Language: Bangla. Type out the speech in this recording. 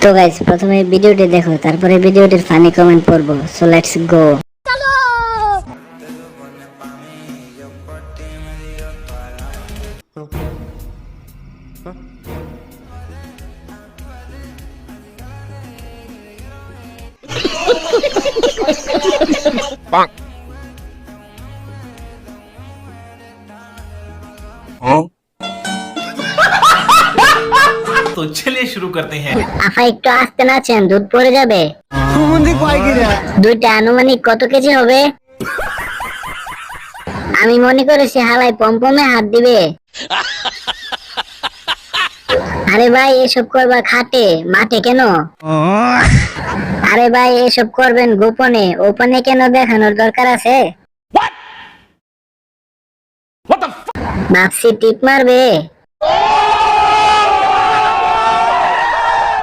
তো গাইস প্রথমে ভিডিওটি দেখো, তারপরে ভিডিওটির ফানি কমেন্ট পড়বো। So let's go. तो चलिए शुरू करते हैं। আফা একটু আস্তে নাচেন, দুধ পড়ে যাবে। দুইটা আনুমানিক কত কেজি হবে? আমি মনে করেছি হালাই পমপমে হাত দিবে। আরে ভাই এসব করবা খাটে, মাঠে কেন? আরে ভাই এসব করবেন গোপনে, ওপেনে কেন দেখানোর দরকার আছে? ভাবছি টিপ মারবে।